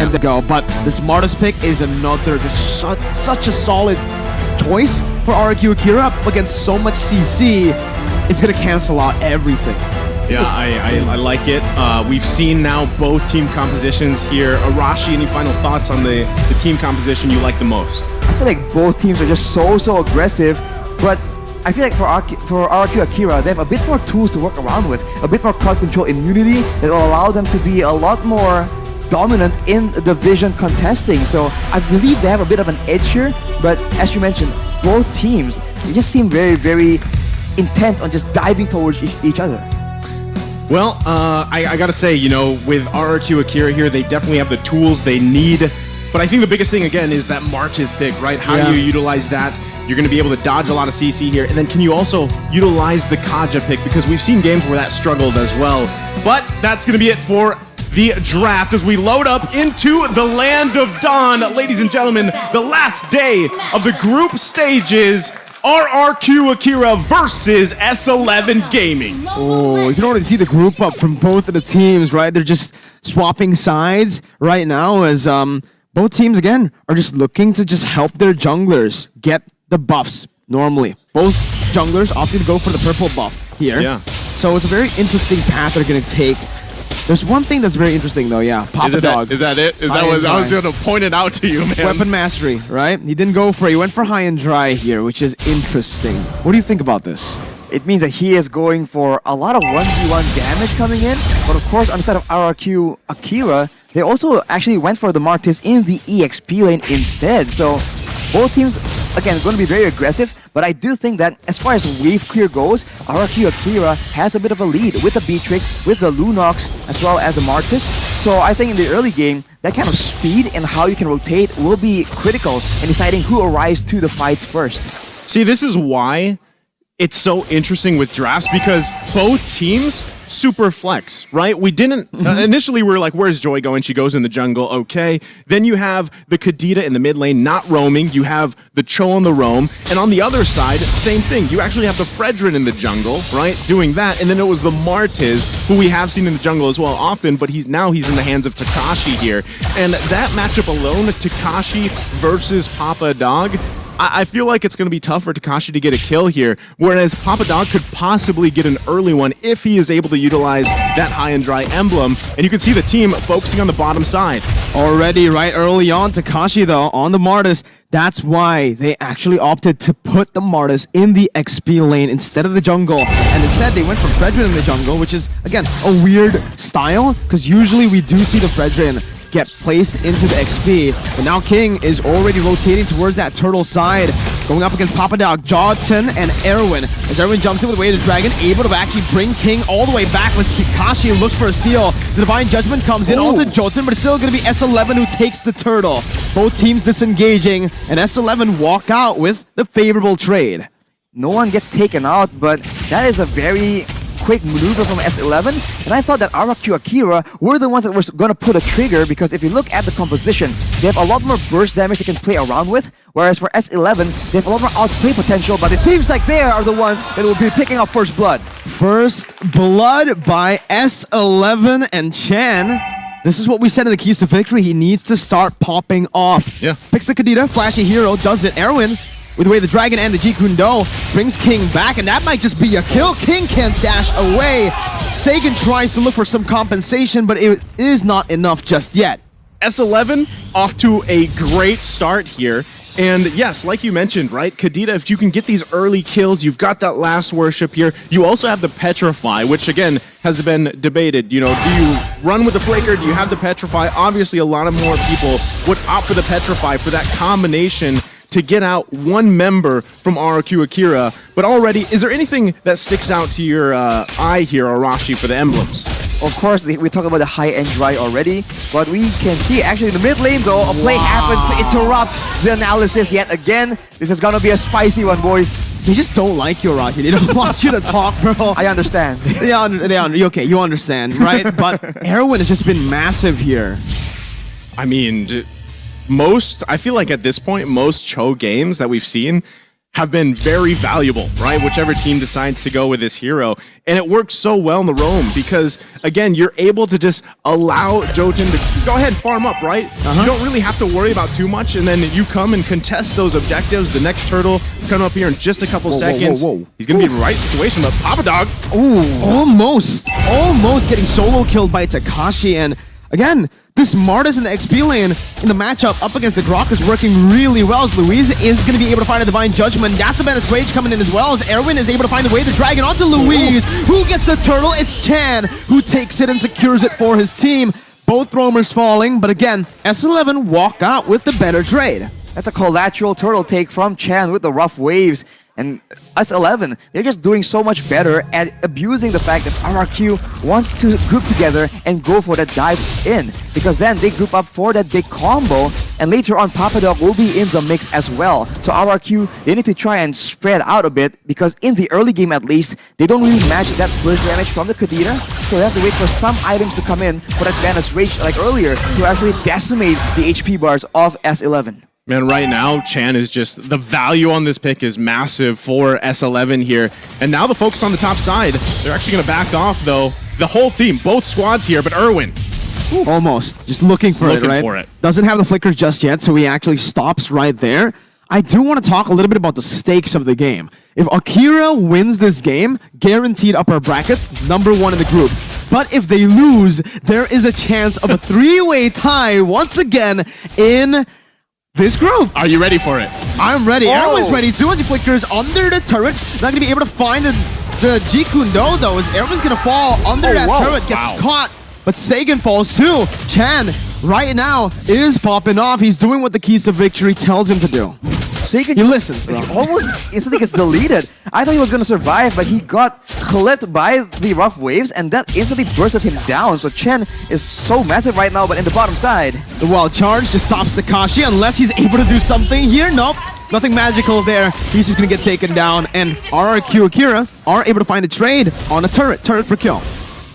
and the go. But the smartest pick is another, just such a solid choice for RQ Akira up against so much CC. It's gonna cancel out everything. Yeah, I like it. We've seen now both team compositions here. Arashi, any final thoughts on the team composition you like the most? I feel like both teams are just so aggressive, but I feel like for RQ Akira, they have a bit more tools to work around with, a bit more crowd control immunity that will allow them to be a lot more dominant in the vision contesting. So I believe they have a bit of an edge here, but as you mentioned, both teams, they just seem very intent on just diving towards each other. Well, I gotta say, you know, with RRQ Akira here, they definitely have the tools they need. But I think the biggest thing, again, is that Marches pick, right? How do you utilize that? You're going to be able to dodge a lot of CC here. And then can you also utilize the Kaja pick? Because we've seen games where that struggled as well. But that's going to be it for the draft as we load up into the Land of Dawn. Ladies and gentlemen, the last day of the group stages. RRQ Akira versus S11 Gaming. Oh, you can already see the group up from both of the teams, right? They're just swapping sides right now as both teams, again, are just looking to just help their junglers get the buffs normally. Both junglers opting to go for the purple buff here. Yeah. So it's a very interesting path they're going to take. There's one thing that's very interesting though, yeah. Papa Dog. Is that it? Is that what I was going to point it out to you, man? Weapon mastery, right? He didn't go for it. He went for high and dry here, which is interesting. What do you think about this? It means that he is going for a lot of 1v1 damage coming in, but of course on the side of RRQ Akira, they also actually went for the Martis in the EXP lane instead. So both teams, again, going to be very aggressive, but I do think that as far as wave clear goes, RRQ Akira has a bit of a lead with the Beatrix, with the Lunox, as well as the Martis. So I think in the early game, that kind of speed and how you can rotate will be critical in deciding who arrives to the fights first. See, this is why it's so interesting with drafts, because both teams super flex, right? We didn't initially we were like, where's Joy going? She goes in the jungle, okay. Then you have the Kadita in the mid lane not roaming. You have the Cho on the roam, and on the other side, same thing. You actually have the Fredrin in the jungle, right, doing that. And then it was the Martiz, who we have seen in the jungle as well often, but he's in the hands of Takashi here. And that matchup alone, Takashi versus Papa Dog, I feel like it's going to be tough for Takashi to get a kill here, whereas Papa Dog could possibly get an early one if he is able to utilize that high and dry emblem. And you can see the team focusing on the bottom side. Already, right early on, Takashi, though, on the Martis. That's why they actually opted to put the Martis in the XP lane instead of the jungle. And instead, they went for Fredrin in the jungle, which is, again, a weird style, because usually we do see the Fredrin get placed into the XP. But now King is already rotating towards that turtle side, going up against Papa Dog, Jawton, and Erwin. As Erwin jumps in with Way of the Dragon, able to actually bring King all the way back with Takashi, looks for a steal. The Divine Judgment comes in onto Jawton, but it's still going to be S11 who takes the turtle. Both teams disengaging, and S11 walk out with the favorable trade. No one gets taken out, but that is a very quick maneuver from S11, and I thought that RRQ Akira were the ones that were going to pull a trigger, because if you look at the composition, they have a lot more burst damage they can play around with, whereas for S11, they have a lot more outplay potential, but it seems like they are the ones that will be picking up first blood. First blood by S11 and Chen. This is what we said in the keys to victory. He needs to start popping off. Yeah. Picks the Kadita, flashy hero, does it. Erwin, with the way the Dragon and the Jeet Kune Do, brings King back, and that might just be a kill. King can't dash away. Sagan tries to look for some compensation, but it is not enough just yet. S11 off to a great start here. And yes, like you mentioned, right, Kadita, if you can get these early kills, you've got that last worship here. You also have the Petrify, which again has been debated. You know, do you run with the Flaker? Do you have the Petrify? Obviously, a lot of more people would opt for the Petrify for that combination to get out one member from RRQ Akira. But already, is there anything that sticks out to your eye here, Arashi, for the emblems? Of course, we talked about the high and dry already, but we can see actually in the mid lane though, a play happens to interrupt the analysis yet again. This is gonna be a spicy one, boys. They just don't like you, Arashi. They don't want you to talk, bro. I understand. Okay, you understand, right? But Erwin has just been massive here. I mean, I feel like at this point, most Cho games that we've seen have been very valuable, right? Whichever team decides to go with this hero. And it works so well in the roam because, again, you're able to just allow Jotun to go ahead and farm up, right? You don't really have to worry about too much, and then you come and contest those objectives. The next turtle coming up here in just a couple seconds. He's going to be in the right situation, but Papa Dog. Almost getting solo killed by Takashi, and again, this Martis in the XP lane in the matchup up against the Grok is working really well as Louise is going to be able to find a Divine Judgment. That's the Bennett's Rage coming in as well as Erwin is able to find the way the Dragon onto Louise. Who gets the turtle? It's Chan who takes it and secures it for his team. Both roamers falling, but again, S11 walk out with the better trade. That's a collateral turtle take from Chan with the rough waves. And S11, they're just doing so much better at abusing the fact that RRQ wants to group together and go for that dive in. Because then they group up for that big combo, and later on Papadog will be in the mix as well. So RRQ, they need to try and spread out a bit, because in the early game at least, they don't really match that burst damage from the Kadira. So they have to wait for some items to come in for that Bandit's Rage like earlier to actually decimate the HP bars of S11. Man, right now, Chan is just, the value on this pick is massive for S11 here. And now the focus on the top side. They're actually going to back off, though. The whole team, both squads here, but Erwin. Almost. Just looking for it, right? Doesn't have the flicker just yet, so he actually stops right there. I do want to talk a little bit about the stakes of the game. If Akira wins this game, guaranteed upper brackets, #1 in the group. But if they lose, there is a chance of a three-way tie once again in this group. Are you ready for it? I'm ready. Erwin's ready too as he flickers under the turret. Not going to be able to find the Jikundo though, as Erwin's going to fall under that turret, gets caught. But Sagan falls too. Chan, right now, is popping off. He's doing what the keys to victory tells him to do. Sagan he listens, bro. Almost instantly gets deleted. I thought he was going to survive, but he got clipped by the rough waves, and that instantly bursted him down. So Chen is so massive right now, but in the bottom side. The wild charge just stops Takashi unless he's able to do something here. Nope, nothing magical there. He's just going to get taken down, and RRQ Akira are able to find a trade on a turret for kill.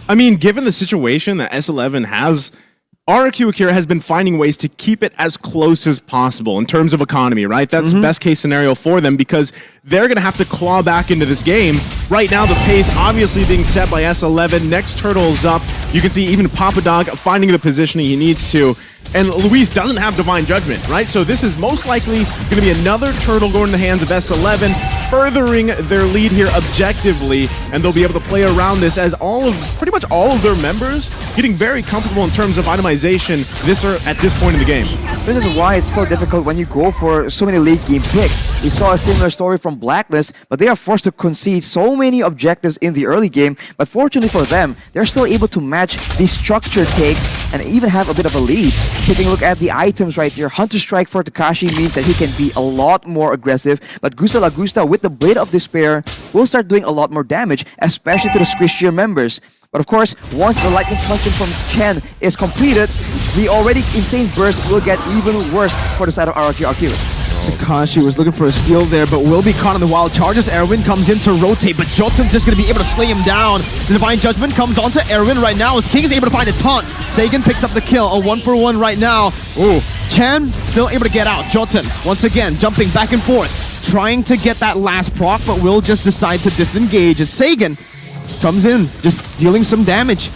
I mean, given the situation that S11 has, RRQ Akira has been finding ways to keep it as close as possible in terms of economy, right? That's best case scenario for them because they're going to have to claw back into this game. Right now, the pace obviously being set by S11. Next turtle's up. You can see even Papa Dog finding the positioning he needs to. And Luis doesn't have Divine Judgment, right? So this is most likely going to be another turtle going in the hands of S11, furthering their lead here objectively, and they'll be able to play around this as pretty much all of their members getting very comfortable in terms of itemization at this point in the game. This is why it's so difficult when you go for so many late game picks. We saw a similar story from Blacklist, but they are forced to concede so many objectives in the early game, but fortunately for them, they're still able to match the structure takes and even have a bit of a lead. Taking a look at the items right here, Hunter Strike for Takashi means that he can be a lot more aggressive, but Gusta La Gusta with the Blade of Despair will start doing a lot more damage, especially to the Squishier members. But of course, once the Lightning Punch from Chen is completed, the already insane burst will get even worse for the side of RRQ Akira. Takashi was looking for a steal there, but will be caught in the wild charges. Erwin comes in to rotate, but Jotun's just going to be able to slay him down. The Divine Judgment comes onto Erwin right now as King is able to find a taunt. Sagan picks up the kill, a 1-for-1 right now. Ooh, Chen still able to get out. Jotun, once again, jumping back and forth, trying to get that last proc, but will just decide to disengage as Sagan comes in, just dealing some damage.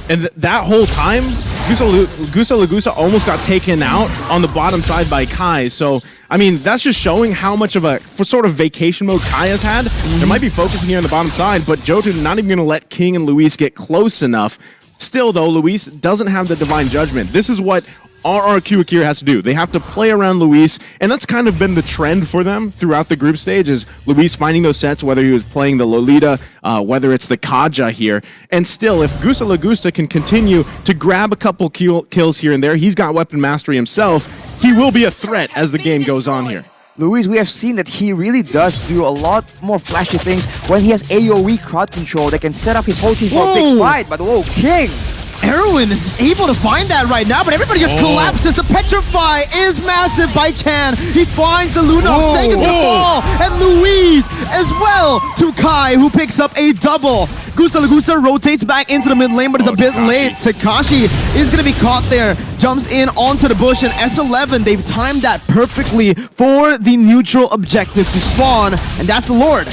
And that whole time, Gusta La Gusta almost got taken out on the bottom side by Kai. So, I mean, that's just showing how much of a sort of vacation mode Kai has had. They might be focusing here on the bottom side, but Jotun not even going to let King and Luis get close enough. Still, though, Luis doesn't have the Divine Judgment. This is what RRQ Akira has to do. They have to play around Luis, and that's kind of been the trend for them throughout the group stage, is Luis finding those sets, whether he was playing the Lolita, whether it's the Kaja here. And still, if Gusta La Gusta can continue to grab a couple kills here and there, he's got weapon mastery himself, he will be a threat as the game goes on here. Luis, we have seen that he really does do a lot more flashy things when he has AoE crowd control that can set up his whole team for a big fight. But whoa, King! Erwin is able to find that right now, but everybody just collapses. The Petrify is massive by Chan. He finds the Lunox, Sagan's the fall, and Louise as well to Kai, who picks up a double. Gusta Lagusta rotates back into the mid lane, but it's a bit late. Takashi is going to be caught there. Jumps in onto the bush, and S11, they've timed that perfectly for the neutral objective to spawn, and that's the Lord.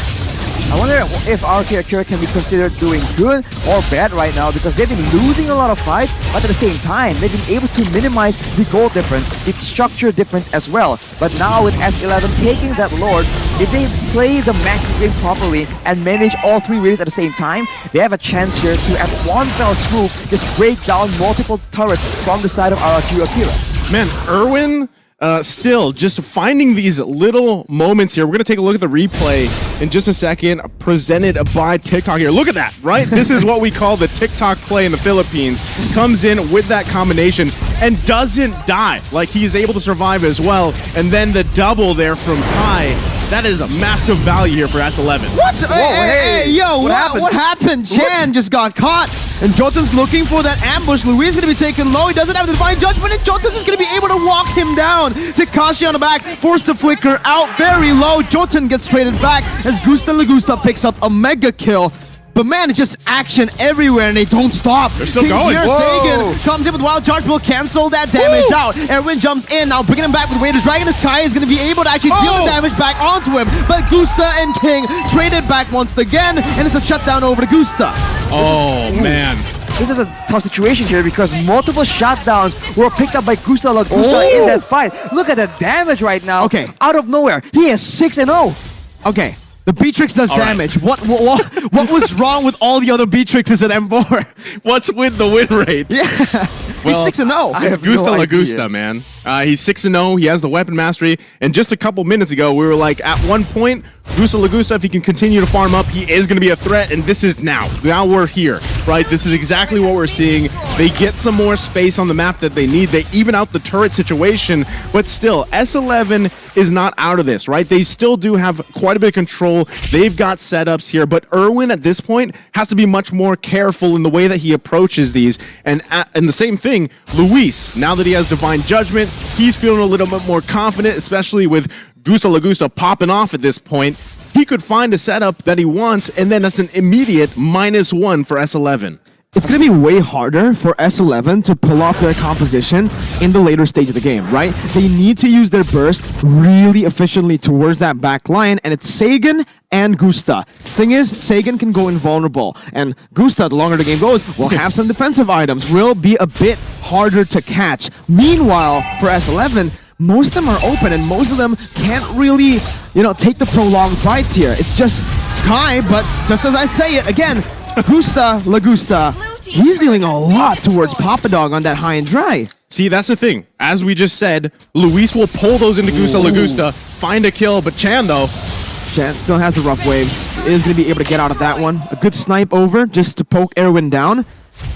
I wonder if Akira can be considered doing good or bad right now, because they've been losing a lot of fights, but at the same time, they've been able to minimize the goal difference, the structure difference as well. But now with S11 taking that Lord, if they play the macro game properly and manage all three waves at the same time, they have a chance here to, at one fell swoop, just break down multiple turrets from the side of Akira. Man, Erwin, still just finding these little moments here. We're going to take a look at the replay in just a second, presented by TikTok here. Look at that, right? This is what we call the TikTok play in the Philippines. Comes in with that combination and doesn't die. Like, he's able to survive as well. And then the double there from Kai. That is a massive value here for S11. What? Hey, yo, what happened? Chan just got caught, and Jotun's looking for that ambush. Luis is going to be taken low. He doesn't have the divine judgment, and Jotun's is going to be able to walk him down. Takashi on the back, forced to flicker out very low. Jotun gets traded back as Gusta Lagusta picks up a mega kill. But man, it's just action everywhere, and they don't stop. They're still going. Here, Sagan comes in with Wild Charge, will cancel that damage out. Erwin jumps in, now bringing him back with Raider Dragon. As Kai is going to be able to actually deal the damage back onto him. But Gusta and King traded back once again, and it's a shutdown over to Gusta. Oh, man. This is a tough situation here because multiple shutdowns were picked up by Gusta Lagusta in that fight. Look at the damage right now. Okay. Out of nowhere, he is 6-0. Okay. The Beatrix does damage. What was wrong with all the other Beatrixes at M4? What's with the win rate? Yeah. Well, he's 6-0. It's Gusta Lagusta, man. He's 6-0. He has the weapon mastery. And just a couple minutes ago, we were like, at one point, Gusta Lagusta, if he can continue to farm up, he is going to be a threat. And this is now. Now we're here, right? This is exactly what we're seeing. They get some more space on the map that they need. They even out the turret situation. But still, S11 is not out of this, right? They still do have quite a bit of control. They've got setups here. But Erwin, at this point, has to be much more careful in the way that he approaches these. And the same thing, Luis, now that he has Divine Judgment, he's feeling a little bit more confident, especially with Gusta Lagusta popping off at this point. He could find a setup that he wants, and then that's an immediate -1 for S11. It's going to be way harder for S11 to pull off their composition in the later stage of the game, right? They need to use their burst really efficiently towards that back line, and it's Sagan and Gusta. Thing is, Sagan can go invulnerable, and Gusta, the longer the game goes, will have some defensive items, will be a bit harder to catch. Meanwhile, for S11, most of them are open, and most of them can't really, take the prolonged fights here. It's just Kai, but just as I say it, again, Gusta Lagusta, he's dealing a lot towards Papa Dog on that high and dry. See, that's the thing. As we just said, Luis will pull those into Gusta Lagusta, find a kill, but Chan, though, Chan still has the rough waves. Is going to be able to get out of that one. A good snipe over just to poke Erwin down.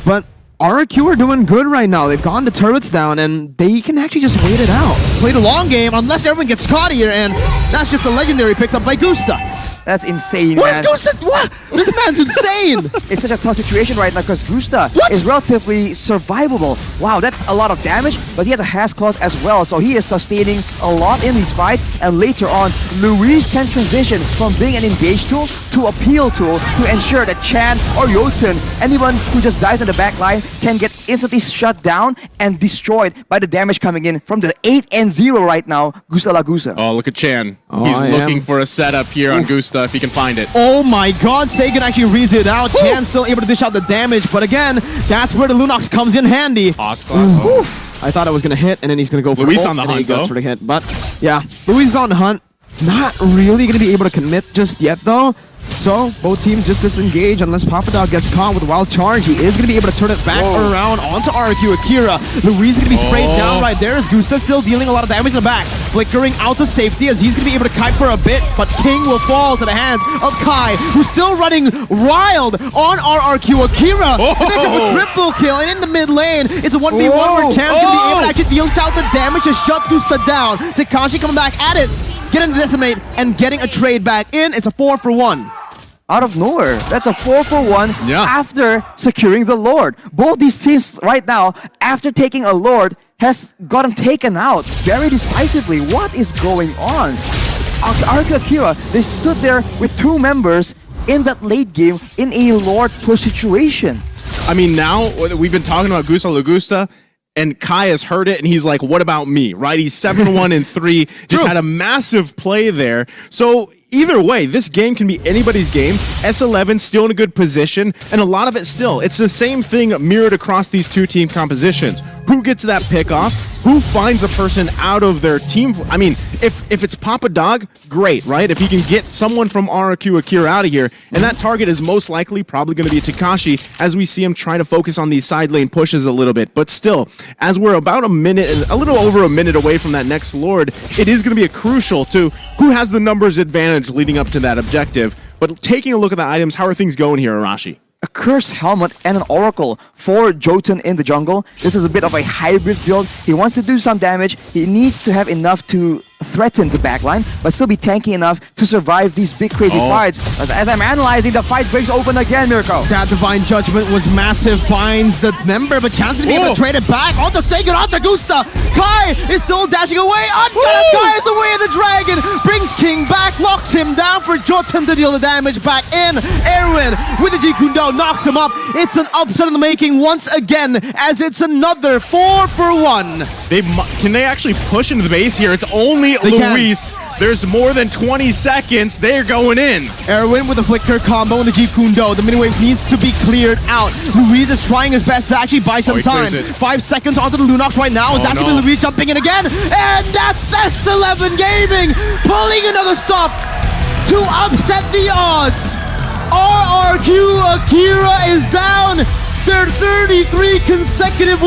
But RRQ are doing good right now. They've gotten the turrets down, and they can actually just wait it out. Play the long game, unless Erwin gets caught here, and that's just a legendary picked up by Gusta. That's insane, What man. is Gusta? What? This man's insane! It's such a tough situation right now because Gusta is relatively survivable. Wow, that's a lot of damage, but he has a Has Clause as well, so he is sustaining a lot in these fights. And later on, Luis can transition from being an engage tool to a peel tool to ensure that Chan or Jotun, anyone who just dies in the back line, can get instantly shut down and destroyed by the damage coming in from the 8-0 right now, Gusta Lagusta. oh, look at Chan. Oh, He's I looking am. for a setup here on Gusta if he can find it. Oh my god, Sagan actually reads it out. Chan's still able to dish out the damage, but again, that's where the Lunox comes in handy. I thought it was going to hit, and then he's going to go for Luis ult, on the and then he hunt, goes though. for the hit. But yeah, Luis is on the hunt. Not really going to be able to commit just yet, though. So, both teams just disengage unless Papa Dog gets caught with a wild charge. He is going to be able to turn it back around onto RQ Akira. Luis is going to be sprayed down right there as Gusta still dealing a lot of damage in the back. Flickering out to safety as he's going to be able to kite for a bit, but King will fall to the hands of Kai, who's still running wild on RRQ Akira. And there's a triple kill, and in the mid lane, it's a 1v1 where Chan's going to be able to actually deal out the damage to shut Gusta down. Takashi coming back at it, getting the decimate, and getting a trade back in. It's a 4-for-1. Out of nowhere. That's a 4-for-1 after securing the Lord. Both these teams right now, after taking a Lord, has gotten taken out very decisively. What is going on? Akira, they stood there with 2 members in that late game in a Lord push situation. I mean, now we've been talking about Gusta Lagusta, and Kai has heard it, and he's like, what about me, right? He's 7-1-3, just had a massive play there. So either way, this game can be anybody's game. S11 still in a good position, and a lot of it still. It's the same thing mirrored across these 2 team compositions. Who gets that pick off? Who finds a person out of their team? I mean, if it's Papa Dog, great, right? If he can get someone from RRQ Akira out of here, and that target is most likely probably going to be Takashi, as we see him trying to focus on these side lane pushes a little bit. But still, as we're about a little over a minute away from that next Lord, it is going to be crucial to who has the numbers advantage leading up to that objective. But taking a look at the items, how are things going here, Arashi? A Cursed Helmet and an Oracle for Jotun in the jungle. This is a bit of a hybrid build. He wants to do some damage. He needs to have enough to threaten the backline, but still be tanky enough to survive these big crazy fights. As I'm analyzing, the fight breaks open again, Mirko. That Divine Judgment was massive, finds the member, but Chan's gonna be able to trade it back. On the second, onto Gusta. Kai is still dashing away. Kai is the way of the dragon. Brings King back, locks him down for Jotun to deal the damage back in. Erwin with the Jikundo knocks him up. It's an upset in the making once again, as it's another 4-for-1. Can they actually push into the base here? It's only Luis. There's more than 20 seconds. They're going in. Erwin with a Flicker combo and the Jeep Kundo. The mini-waves needs to be cleared out. Luis is trying his best to actually buy some time. 5 seconds onto the Lunox right now. That's going to be Luis jumping in again. And that's S11 Gaming pulling another stop to upset the odds. RRQ Akira is down. Their 33 consecutive wins.